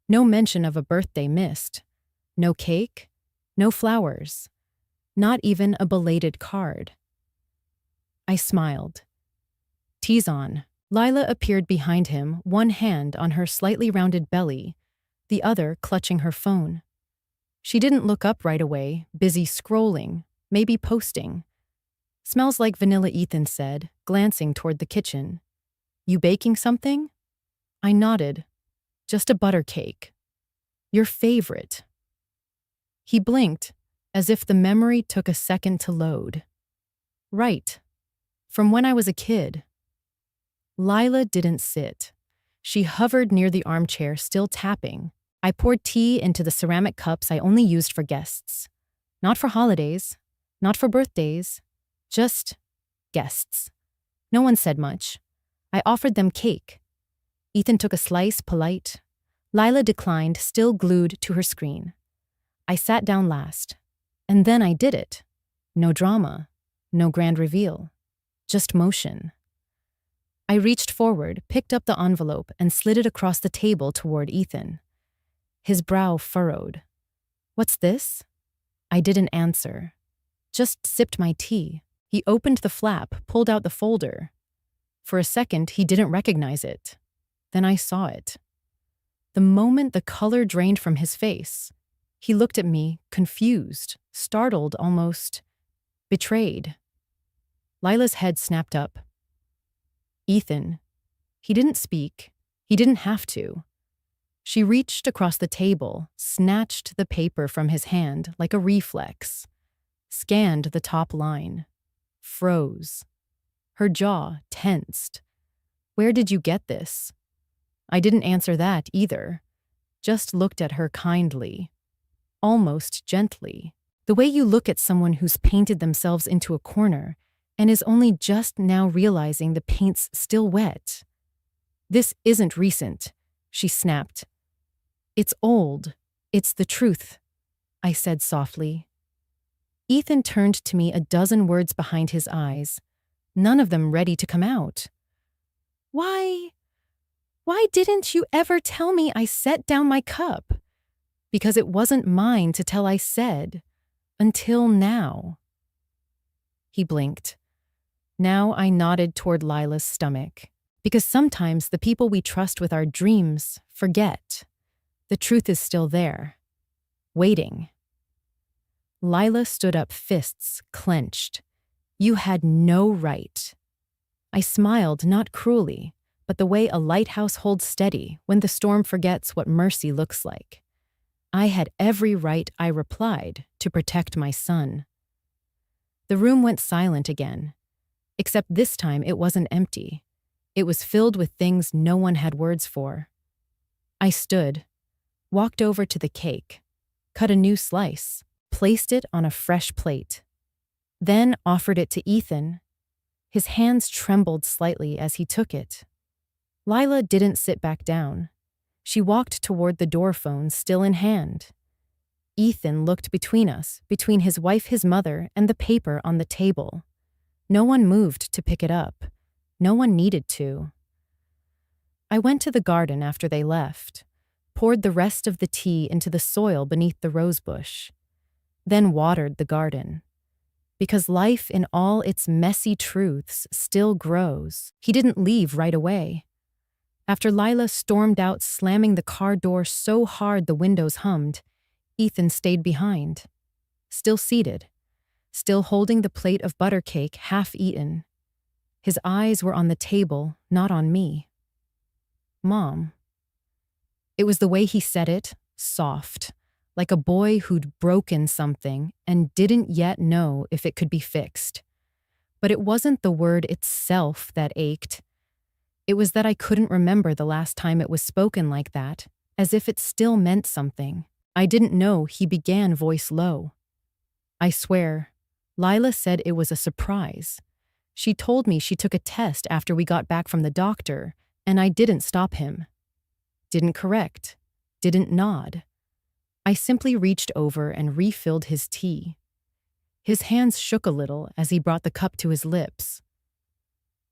No mention of a birthday missed. No cake. No flowers. Not even a belated card. I smiled. "Tea's on." Lila appeared behind him, one hand on her slightly rounded belly, the other clutching her phone. She didn't look up right away, busy scrolling, maybe posting. "Smells like vanilla," Ethan said, glancing toward the kitchen. "You baking something?" I nodded. "Just a butter cake. Your favorite." He blinked, as if the memory took a second to load. "Right. From when I was a kid." Lila didn't sit. She hovered near the armchair, still tapping. I poured tea into the ceramic cups I only used for guests. Not for holidays, not for birthdays, just guests. No one said much. I offered them cake. Ethan took a slice, polite. Lila declined, still glued to her screen. I sat down last. And then I did it. No drama. No grand reveal. Just motion. I reached forward, picked up the envelope, and slid it across the table toward Ethan. His brow furrowed. "What's this?" I didn't answer. Just sipped my tea. He opened the flap, pulled out the folder. For a second, he didn't recognize it. Then I saw it. The moment the color drained from his face, he looked at me, confused, startled, almost betrayed. Lila's head snapped up. "Ethan." He didn't speak. He didn't have to. She reached across the table, snatched the paper from his hand like a reflex, scanned the top line, froze. Her jaw tensed. "Where did you get this?" I didn't answer that either, just looked at her kindly, almost gently, the way you look at someone who's painted themselves into a corner and is only just now realizing the paint's still wet. "This isn't recent," she snapped. "It's old. It's the truth," I said softly. Ethan turned to me, a dozen words behind his eyes, none of them ready to come out. Why didn't you ever tell me?" I set down my cup. "Because it wasn't mine to tell," I said. "Until now." He blinked. Now I nodded toward Lila's stomach. Because sometimes the people we trust with our dreams forget. The truth is still there, waiting. Lila stood up, fists clenched. "You had no right." I smiled, not cruelly, but the way a lighthouse holds steady when the storm forgets what mercy looks like. "I had every right," I replied, "to protect my son." The room went silent again, except this time it wasn't empty. It was filled with things no one had words for. I stood, walked over to the cake, cut a new slice, placed it on a fresh plate, then offered it to Ethan. His hands trembled slightly as he took it. Lila didn't sit back down. She walked toward the door phone, still in hand. Ethan looked between us, between his wife, his mother, and the paper on the table. No one moved to pick it up. No one needed to. I went to the garden after they left, poured the rest of the tea into the soil beneath the rosebush, then watered the garden. Because life in all its messy truths still grows. He didn't leave right away. After Lila stormed out, slamming the car door so hard the windows hummed, Ethan stayed behind, still seated, still holding the plate of butter cake half eaten. His eyes were on the table, not on me. "Mom." It was the way he said it, soft, like a boy who'd broken something and didn't yet know if it could be fixed. But it wasn't the word itself that ached. It was that I couldn't remember the last time it was spoken like that, as if it still meant something. I didn't know. He began, voice low. "I swear, Lila said it was a surprise. She told me she took a test after we got back from the doctor, and I didn't stop him. Didn't correct. Didn't nod. I simply reached over and refilled his tea. His hands shook a little as he brought the cup to his lips.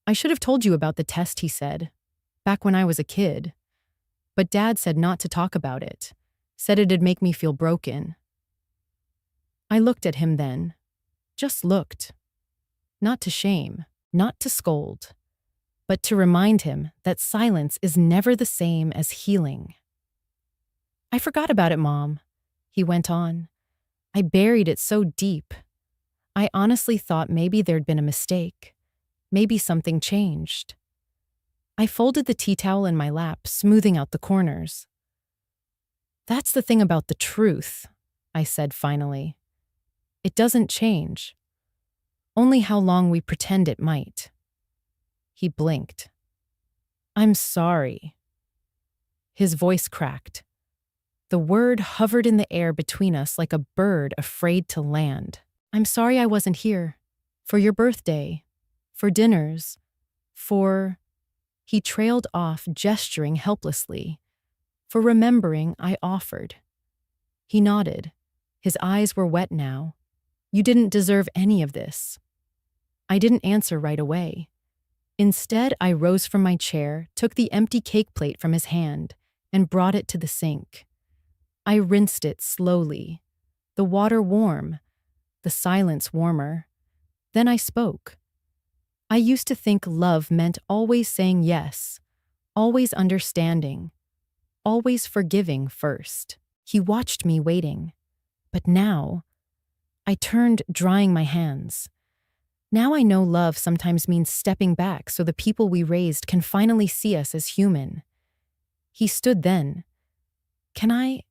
"I should have told you about the test," he said, "back when I was a kid. But Dad said not to talk about it, said it'd make me feel broken." I looked at him then, just looked. Not to shame, not to scold, but to remind him that silence is never the same as healing. "I forgot about it, Mom," he went on. "I buried it so deep. I honestly thought maybe there'd been a mistake. Maybe something changed." I folded the tea towel in my lap, smoothing out the corners. "That's the thing about the truth," I said finally. "It doesn't change. Only how long we pretend it might." He blinked. "I'm sorry." His voice cracked. The word hovered in the air between us like a bird afraid to land. "I'm sorry I wasn't here. For your birthday. For dinners. For..." He trailed off, gesturing helplessly. For remembering, I offered. He nodded. His eyes were wet now. You didn't deserve any of this. I didn't answer right away. Instead, I rose from my chair, took the empty cake plate from his hand, and brought it to the sink. I rinsed it slowly, the water warm, the silence warmer. Then I spoke. I used to think love meant always saying yes, always understanding, always forgiving first. He watched me waiting. But now, I turned, drying my hands. Now I know love sometimes means stepping back so the people we raised can finally see us as human. He stood then. Can I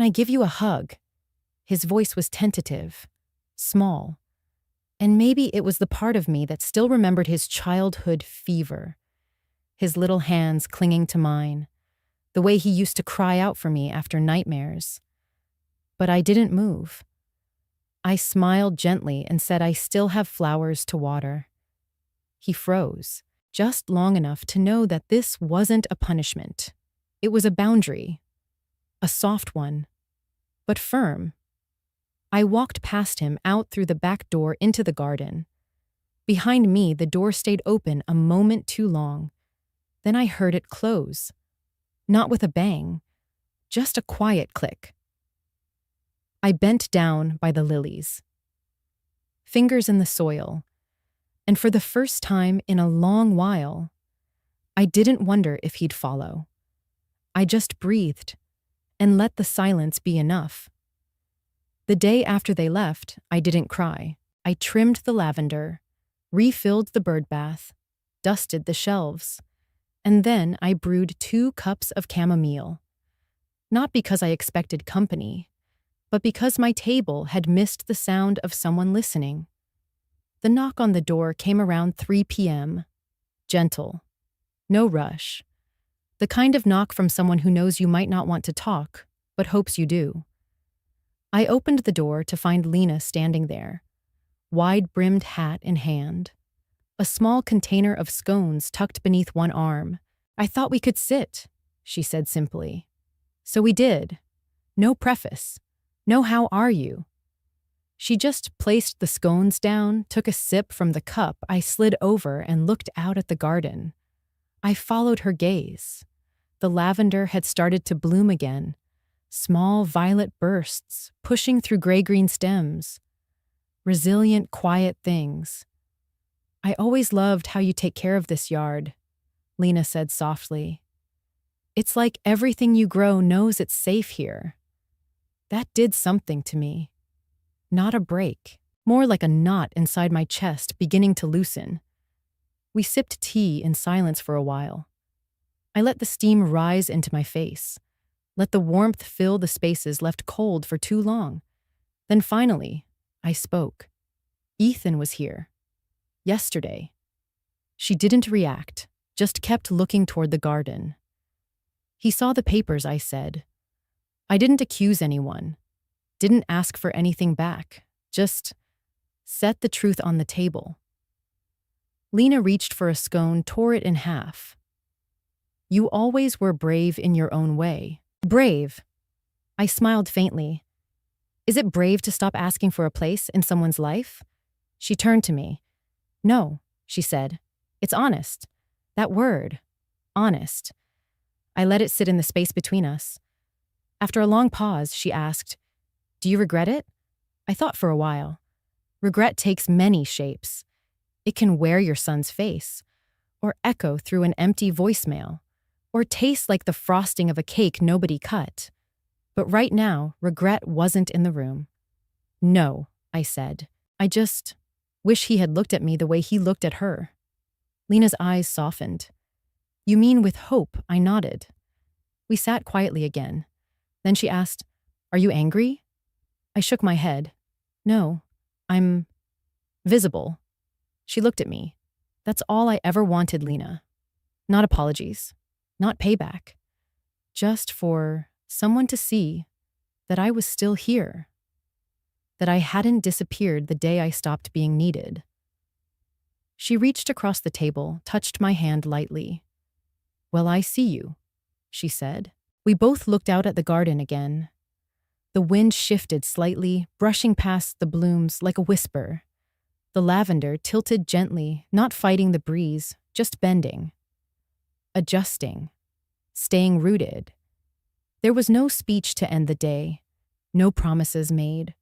give you a hug? His voice was tentative, small. And maybe it was the part of me that still remembered his childhood fever. His little hands clinging to mine, the way he used to cry out for me after nightmares. But I didn't move. I smiled gently and said I still have flowers to water. He froze, just long enough to know that this wasn't a punishment. It was a boundary, a soft one, but firm. I walked past him out through the back door into the garden. Behind me, the door stayed open a moment too long. Then I heard it close. Not with a bang, just a quiet click. I bent down by the lilies, fingers in the soil, and for the first time in a long while, I didn't wonder if he'd follow. I just breathed and let the silence be enough. The day after they left, I didn't cry. I trimmed the lavender, refilled the bird bath, dusted the shelves, and then I brewed 2 cups of chamomile. Not because I expected company, but because my table had missed the sound of someone listening. The knock on the door came around 3 p.m. Gentle. No rush. The kind of knock from someone who knows you might not want to talk, but hopes you do. I opened the door to find Lena standing there, wide-brimmed hat in hand, a small container of scones tucked beneath one arm. I thought we could sit, she said simply. So we did. No preface. No how are you. She just placed the scones down, took a sip from the cup I slid over, and looked out at the garden. I followed her gaze. The lavender had started to bloom again, small violet bursts pushing through gray-green stems. Resilient, quiet things. I always loved how you take care of this yard, Lena said softly. It's like everything you grow knows it's safe here. That did something to me. Not a break, more like a knot inside my chest beginning to loosen. We sipped tea in silence for a while. I let the steam rise into my face, let the warmth fill the spaces left cold for too long. Then finally, I spoke. Ethan was here. Yesterday. She didn't react, just kept looking toward the garden. He saw the papers, I said. I didn't accuse anyone, didn't ask for anything back, just set the truth on the table. Lena reached for a scone, tore it in half. You always were brave in your own way. Brave. I smiled faintly. Is it brave to stop asking for a place in someone's life? She turned to me. No, she said. It's honest. That word. Honest. I let it sit in the space between us. After a long pause, she asked, Do you regret it? I thought for a while. Regret takes many shapes. It can wear your son's face, or echo through an empty voicemail, or taste like the frosting of a cake nobody cut. But right now, regret wasn't in the room. No, I said. I just wish he had looked at me the way he looked at her. Lena's eyes softened. You mean with hope? I nodded. We sat quietly again. Then she asked, Are you angry? I shook my head. No, I'm visible. She looked at me. That's all I ever wanted, Lena. Not apologies, not payback. Just for someone to see that I was still here, that I hadn't disappeared the day I stopped being needed. She reached across the table, touched my hand lightly. "Well, I see you," she said. We both looked out at the garden again. The wind shifted slightly, brushing past the blooms like a whisper. The lavender tilted gently, not fighting the breeze, just bending, adjusting, staying rooted. There was no speech to end the day, no promises made,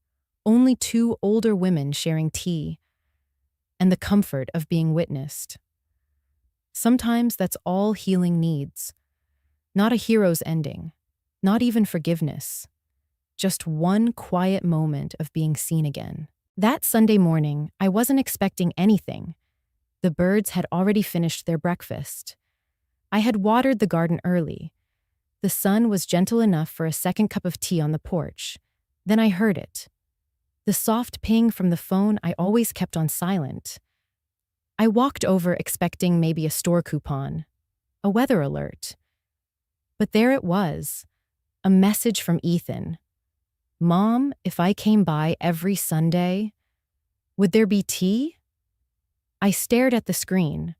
only two older women sharing tea, and the comfort of being witnessed. Sometimes that's all healing needs. Not a hero's ending, not even forgiveness. Just one quiet moment of being seen again. That Sunday morning, I wasn't expecting anything. The birds had already finished their breakfast. I had watered the garden early. The sun was gentle enough for a second cup of tea on the porch. Then I heard it. The soft ping from the phone I always kept on silent. I walked over expecting maybe a store coupon, a weather alert. But there it was, a message from Ethan. "Mom, if I came by every Sunday, would there be tea?" I stared at the screen,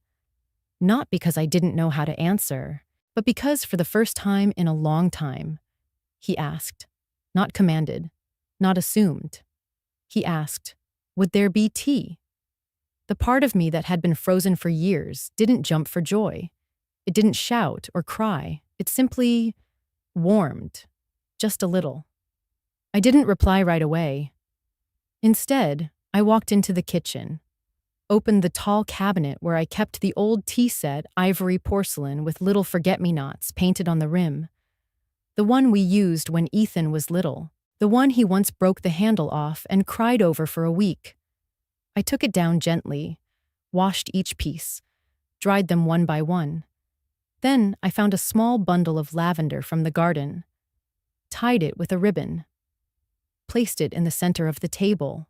not because I didn't know how to answer, but because for the first time in a long time, he asked, not commanded, not assumed. He asked, "Would there be tea?" The part of me that had been frozen for years didn't jump for joy. It didn't shout or cry. It simply warmed, just a little. I didn't reply right away. Instead, I walked into the kitchen, opened the tall cabinet where I kept the old tea set ivory porcelain with little forget-me-nots painted on the rim. The one we used when Ethan was little. The one he once broke the handle off and cried over for a week. I took it down gently, washed each piece, dried them one by one. Then I found a small bundle of lavender from the garden, tied it with a ribbon, placed it in the center of the table.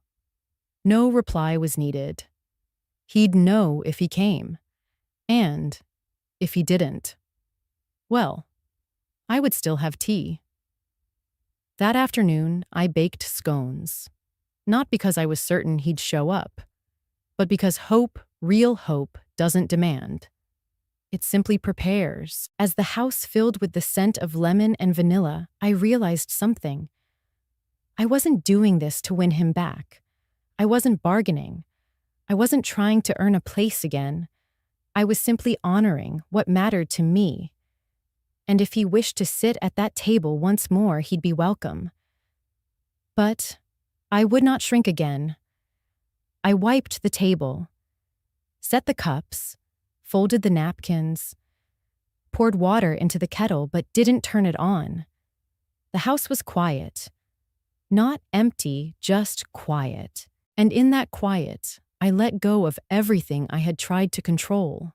No reply was needed. He'd know if he came. And if he didn't, well, I would still have tea. That afternoon, I baked scones. Not because I was certain he'd show up, but because hope, real hope, doesn't demand. It simply prepares. As the house filled with the scent of lemon and vanilla, I realized something. I wasn't doing this to win him back. I wasn't bargaining. I wasn't trying to earn a place again. I was simply honoring what mattered to me. And if he wished to sit at that table once more, he'd be welcome. But I would not shrink again. I wiped the table, set the cups, folded the napkins, poured water into the kettle but didn't turn it on. The house was quiet. Not empty, just quiet. And in that quiet, I let go of everything I had tried to control.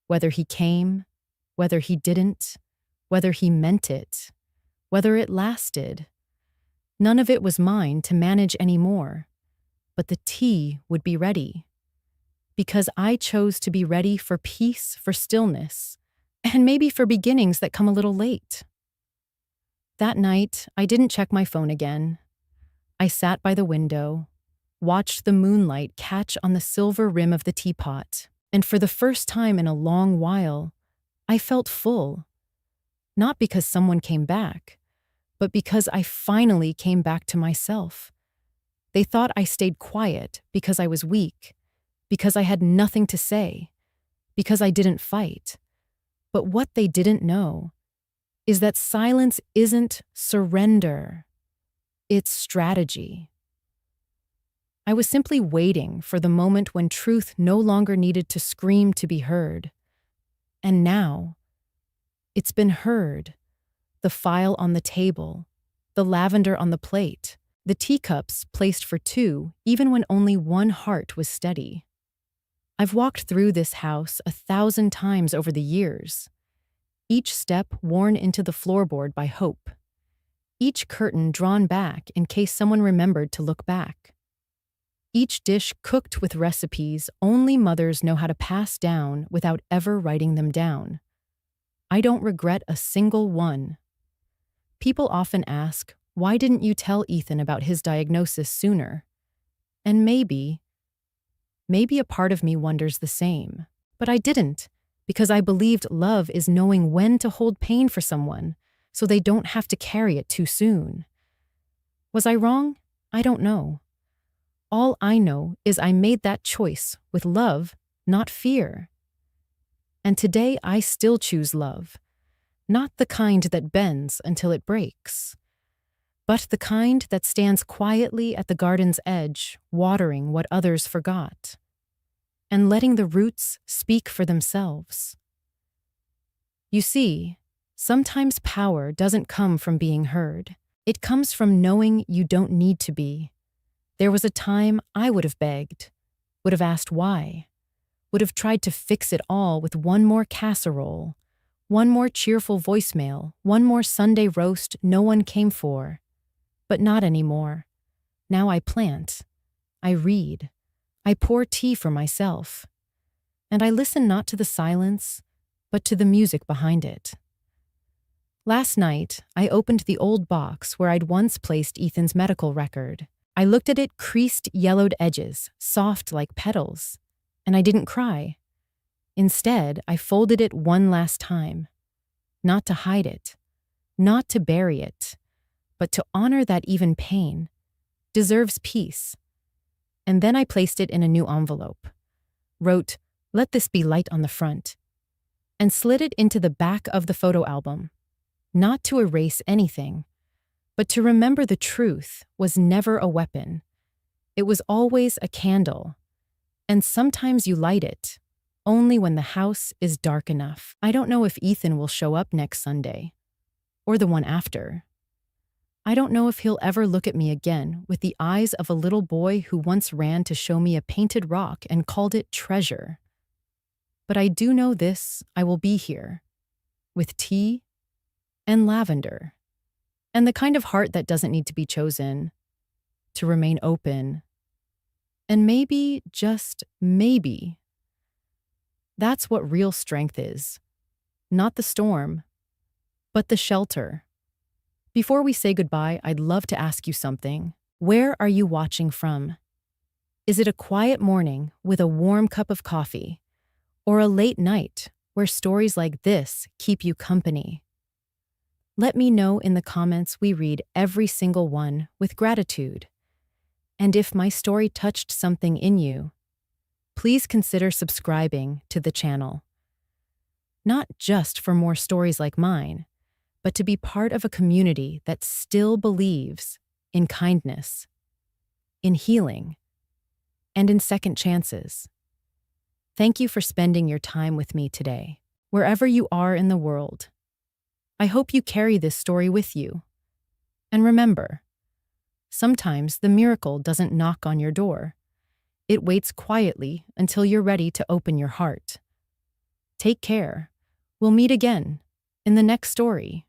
Whether he came, whether he didn't, whether he meant it, whether it lasted. None of it was mine to manage anymore. But the tea would be ready. Because I chose to be ready for peace, for stillness, and maybe for beginnings that come a little late. That night, I didn't check my phone again. I sat by the window, watched the moonlight catch on the silver rim of the teapot, and for the first time in a long while, I felt full. Not because someone came back, but because I finally came back to myself. They thought I stayed quiet because I was weak, because I had nothing to say, because I didn't fight. But what they didn't know is that silence isn't surrender. It's strategy. I was simply waiting for the moment when truth no longer needed to scream to be heard. And now, it's been heard. The file on the table, the lavender on the plate, the teacups placed for two, even when only one heart was steady. I've walked through this house 1,000 times over the years, each step worn into the floorboard by hope, each curtain drawn back in case someone remembered to look back, each dish cooked with recipes only mothers know how to pass down without ever writing them down. I don't regret a single one. People often ask, why didn't you tell Ethan about his diagnosis sooner? And maybe Maybe a part of me wonders the same. But I didn't, because I believed love is knowing when to hold pain for someone so they don't have to carry it too soon. Was I wrong? I don't know. All I know is I made that choice with love, not fear. And today I still choose love, not the kind that bends until it breaks, but the kind that stands quietly at the garden's edge, watering what others forgot, and letting the roots speak for themselves. You see, sometimes power doesn't come from being heard. It comes from knowing you don't need to be. There was a time I would have begged, would have asked why, would have tried to fix it all with one more casserole, one more cheerful voicemail, one more Sunday roast no one came for. But not anymore. Now I plant. I read. I pour tea for myself. And I listen not to the silence, but to the music behind it. Last night, I opened the old box where I'd once placed Ethan's medical record. I looked at it, creased, yellowed edges, soft like petals, and I didn't cry. Instead, I folded it one last time. Not to hide it, not to bury it, but to honor that even pain deserves peace. And then I placed it in a new envelope, wrote, "Let this be light on the front," and slid it into the back of the photo album. Not to erase anything, but to remember the truth was never a weapon. It was always a candle, and sometimes you light it, only when the house is dark enough. I don't know if Ethan will show up next Sunday, or the one after. I don't know if he'll ever look at me again with the eyes of a little boy who once ran to show me a painted rock and called it treasure. But I do know this: I will be here, with tea and lavender, and the kind of heart that doesn't need to be chosen, to remain open. And maybe, just maybe, that's what real strength is. Not the storm, but the shelter. Before we say goodbye, I'd love to ask you something. Where are you watching from? Is it a quiet morning with a warm cup of coffee, or a late night where stories like this keep you company? Let me know in the comments. We read every single one with gratitude. And if my story touched something in you, please consider subscribing to the channel. Not just for more stories like mine, but to be part of a community that still believes in kindness, in healing, and in second chances. Thank you for spending your time with me today, wherever you are in the world. I hope you carry this story with you. And remember, sometimes the miracle doesn't knock on your door. It waits quietly until you're ready to open your heart. Take care. We'll meet again in the next story.